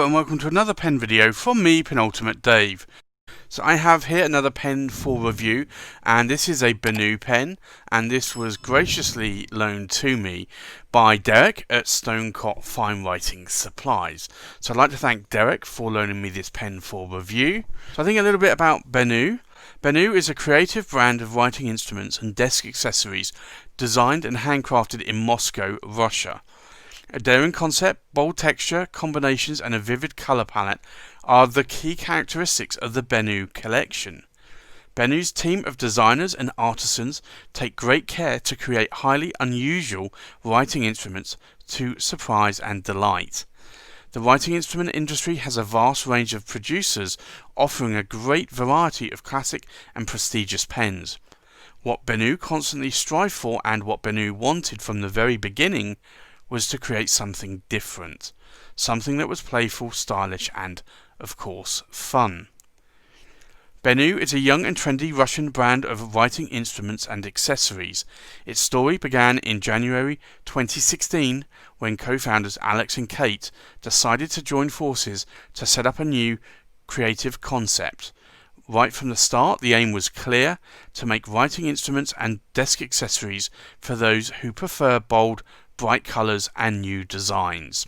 and welcome to another pen video from me, Penultimate Dave. So I have here another pen for review, and this is a BENU pen, and this was graciously loaned to me by Derek at Stonecott Fine Writing Supplies. So I'd like to thank Derek for loaning me this pen for review. So I think a little bit about BENU. BENU is a creative brand of writing instruments and desk accessories designed and handcrafted in Moscow, Russia. A daring concept, bold texture, combinations and a vivid colour palette are the key characteristics of the BENU collection. BENU's team of designers and artisans take great care to create highly unusual writing instruments to surprise and delight. The writing instrument industry has a vast range of producers offering a great variety of classic and prestigious pens. What BENU constantly strive for and what BENU wanted from the very beginning was to create something different, something that was playful, stylish and, of course, fun. BENU is a young and trendy Russian brand of writing instruments and accessories. Its story began in January 2016 when co-founders Alex and Kate decided to join forces to set up a new creative concept. Right from the start, the aim was clear: to make writing instruments and desk accessories for those who prefer bold, bright colours and new designs.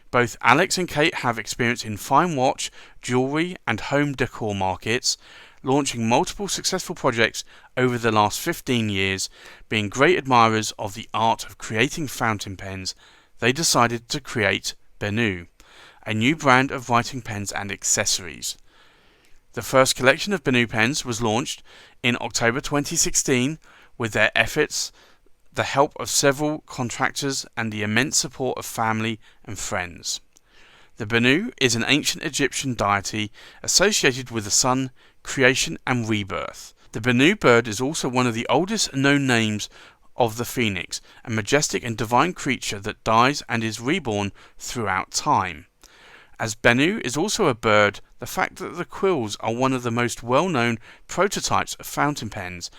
Both Alex and Kate have experience in fine watch, jewellery and home decor markets, launching multiple successful projects over the last 15 years. Being great admirers of the art of creating fountain pens, they decided to create BENU, a new brand of writing pens and accessories. The first collection of BENU pens was launched in October 2016 with their efforts, the help of several contractors and the immense support of family and friends. The BENU is an ancient Egyptian deity associated with the sun, creation and rebirth. The BENU bird is also one of the oldest known names of the phoenix, a majestic and divine creature that dies and is reborn throughout time. As BENU is also a bird, the fact that the quills are one of the most well-known prototypes of fountain pens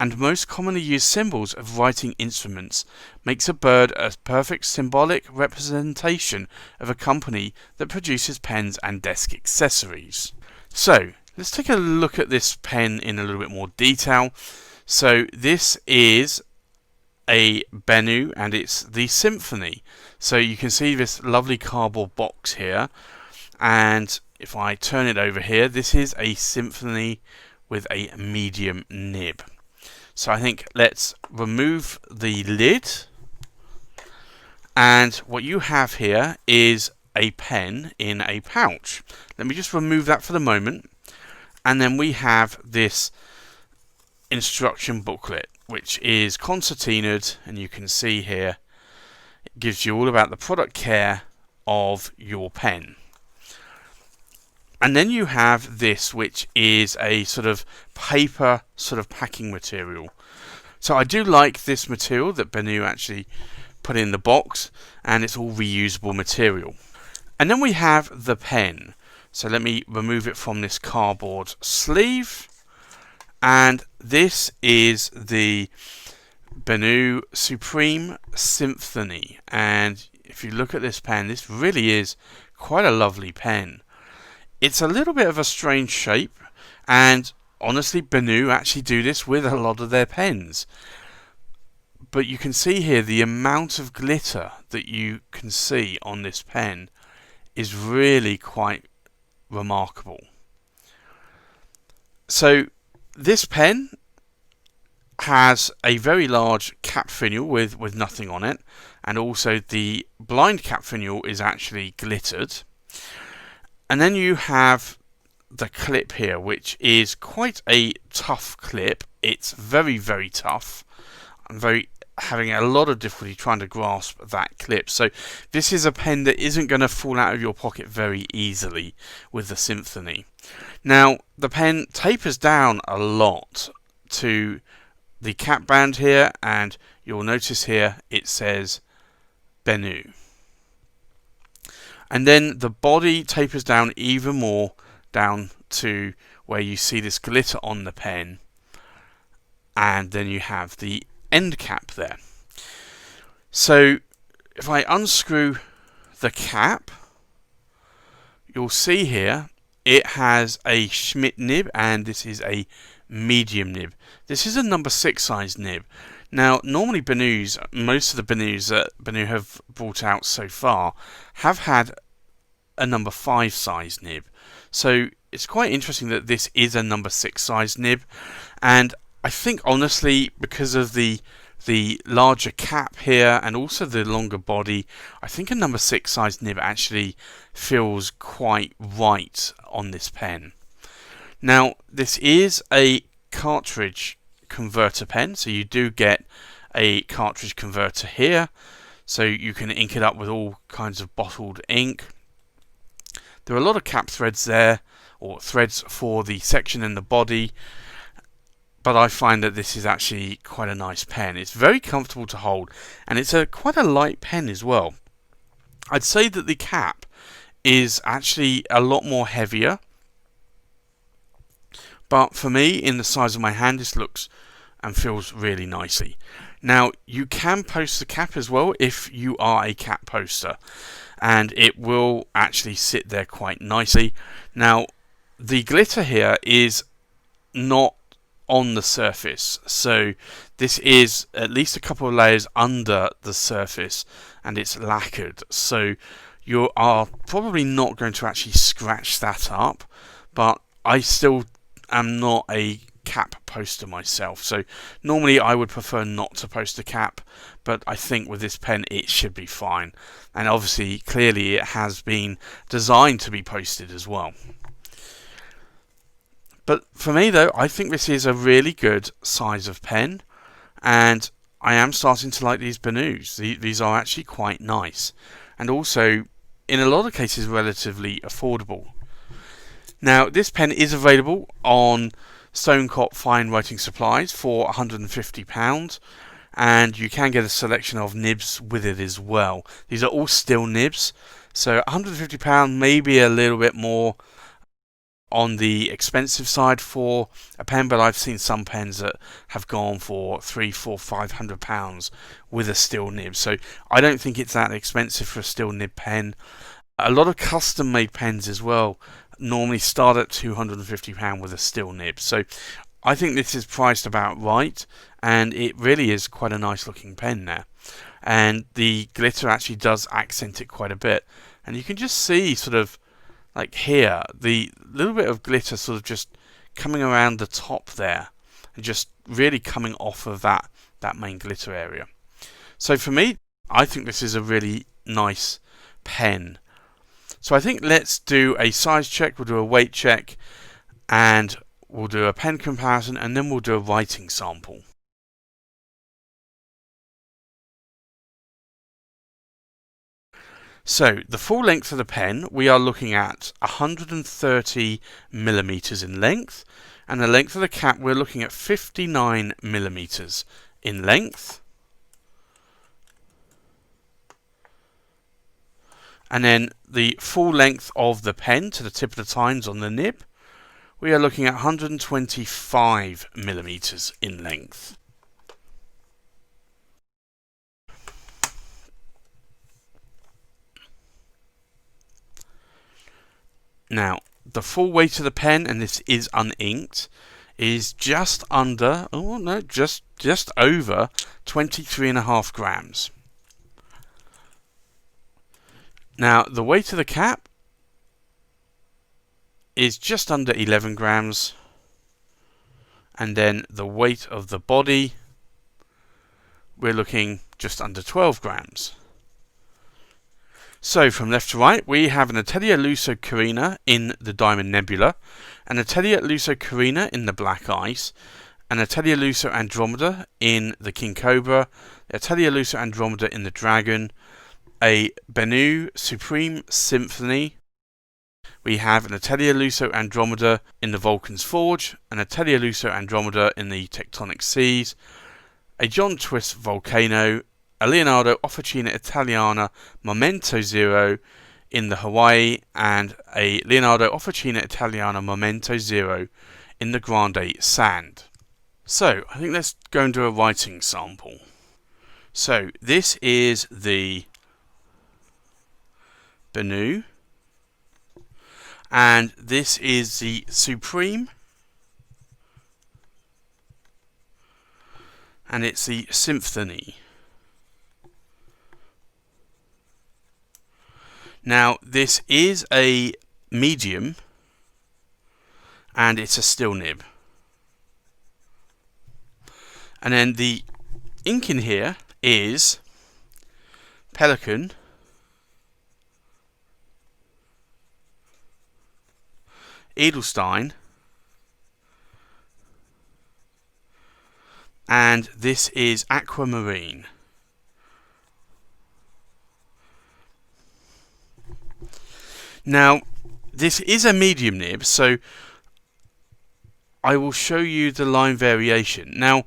and most commonly used symbols of writing instruments makes a bird a perfect symbolic representation of a company that produces pens and desk accessories. So let's take a look at this pen in a little bit more detail. So this is a BENU and it's the Symphony. So you can see this lovely cardboard box here, and if I turn it over here, this is a Symphony with a medium nib. So I think let's remove the lid, and what you have here is a pen in a pouch. Let me just remove that for the moment, and then we have this instruction booklet which is concertinaed, and you can see here it gives you all about the product care of your pen. And then you have this, which is a sort of paper sort of packing material. So I do like this material that BENU actually put in the box, and it's all reusable material. And then we have the pen. So let me remove it from this cardboard sleeve. And this is the BENU Supreme Symphony. And if you look at this pen, this really is quite a lovely pen. It's a little bit of a strange shape, and honestly BENU actually do this with a lot of their pens. But you can see here the amount of glitter that you can see on this pen is really quite remarkable. So this pen has a very large cap finial with nothing on it, and also the blind cap finial is actually glittered. And then you have the clip here, which is quite a tough clip. It's very, very tough. I'm having a lot of difficulty trying to grasp that clip. So this is a pen that isn't going to fall out of your pocket very easily with the Symphony. Now, the pen tapers down a lot to the cap band here, and you'll notice here it says BENU. And then the body tapers down even more down to where you see this glitter on the pen, and then you have the end cap there. So if I unscrew the cap, you'll see here it has a Schmidt nib, and this is a medium nib. This is a number 6 size nib. Now, normally BENUs, most of the BENUs that BENU have brought out so far have had a number 5 size nib. So it's quite interesting that this is a number 6 size nib, and I think honestly, because of the larger cap here and also the longer body, I think a number 6 size nib actually feels quite right on this pen. Now, this is a cartridge converter pen, so you do get a cartridge converter here, so you can ink it up with all kinds of bottled ink. There are a lot of cap threads there, or threads for the section and the body, but I find that this is actually quite a nice pen. It's very comfortable to hold, and it's quite a light pen as well. I'd say that the cap is actually a lot more heavier, but for me, in the size of my hand, this looks and feels really nicely. Now, you can post the cap as well if you are a cap poster, and it will actually sit there quite nicely. Now, the glitter here is not on the surface, so this is at least a couple of layers under the surface, and it's lacquered, so you are probably not going to actually scratch that up, but I still am not a cap poster myself, so normally I would prefer not to post a cap, but I think with this pen it should be fine, and obviously clearly it has been designed to be posted as well. But for me though, I think this is a really good size of pen, and I am starting to like these BENUs. These are actually quite nice, and also in a lot of cases relatively affordable. Now, this pen is available on Stonecop Fine Writing Supplies for £150, and you can get a selection of nibs with it as well. These are all steel nibs, so £150, maybe a little bit more on the expensive side for a pen, but I've seen some pens that have gone for £300, £400, £500 with a steel nib, so I don't think it's that expensive for a steel nib pen. A lot of custom made pens as well normally start at £250 with a steel nib, so I think this is priced about right, and it really is quite a nice looking pen there, and the glitter actually does accent it quite a bit, and you can just see sort of like here the little bit of glitter sort of just coming around the top there and just really coming off of that main glitter area. So for me, I think this is a really nice pen. So I think let's do a size check, we'll do a weight check, and we'll do a pen comparison, and then we'll do a writing sample. So the full length of the pen, we are looking at 130 millimeters in length, and the length of the cap, we're looking at 59 millimeters in length. And then the full length of the pen to the tip of the tines on the nib, we are looking at 125 millimeters in length. Now, the full weight of the pen, and this is uninked, is just under, oh no, just over 23.5 grams. Now, the weight of the cap is just under 11 grams, and then the weight of the body, we're looking just under 12 grams. So from left to right, we have an Atelier Lusso Carina in the Diamond Nebula, an Atelier Lusso Carina in the Black Ice, an Atelier Lusso Andromeda in the King Cobra, the Atelier Lusso Andromeda in the Dragon, a BENU Supreme Symphony. We have an Atelier Lusso Andromeda in the Vulcan's Forge, an Atelier Lusso Andromeda in the Tectonic Seas, a John Twist Volcano, a Leonardo Officina Italiana Momento Zero in the Hawaii, and a Leonardo Officina Italiana Momento Zero in the Grande Sand. So, I think let's go and do a writing sample. So, this is the BENU, and this is the Supreme, and it's the Symphony. Now this is a medium and it's a steel nib. And then the ink in here is Pelican, Edelstein, and this is Aquamarine. Now, this is a medium nib, so I will show you the line variation. Now,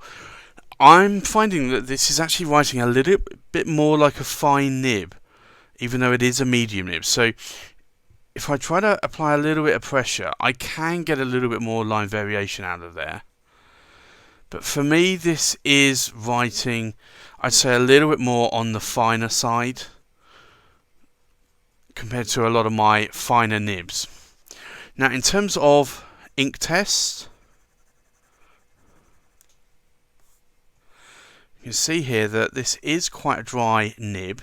I'm finding that this is actually writing a little bit more like a fine nib, even though it is a medium nib. So, if I try to apply a little bit of pressure, I can get a little bit more line variation out of there. But for me, this is writing, I'd say, a little bit more on the finer side compared to a lot of my finer nibs. Now, in terms of ink test, you can see here that this is quite a dry nib.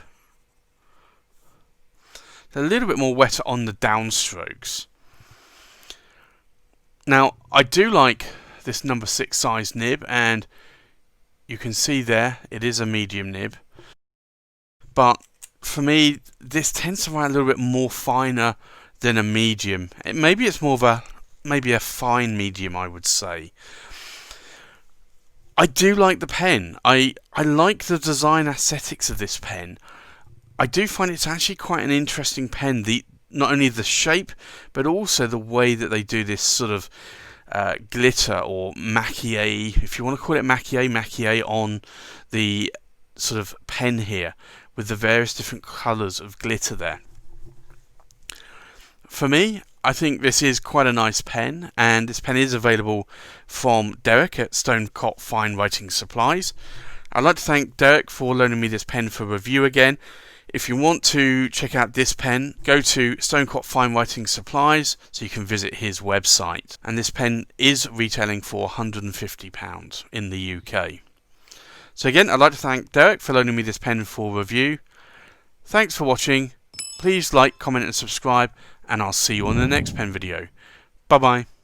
They're a little bit more wetter on the downstrokes. Now, I do like this number 6 size nib, and you can see there it is a medium nib. But for me, this tends to write a little bit more finer than a medium. Maybe it's more of a fine medium, I would say. I do like the pen. I like the design aesthetics of this pen. I do find it's actually quite an interesting pen. Not only the shape, but also the way that they do this sort of glitter or macchiato, if you want to call it macchiato on the sort of pen here, with the various different colours of glitter there. For me, I think this is quite a nice pen, and this pen is available from Derek at Stonecott Fine Writing Supplies. I'd like to thank Derek for loaning me this pen for review again. If you want to check out this pen, go to Stonecott Fine Writing Supplies so you can visit his website. And this pen is retailing for £150 in the UK. So again, I'd like to thank Derek for loaning me this pen for review. Thanks for watching. Please like, comment and subscribe, and I'll see you on the next pen video. Bye bye.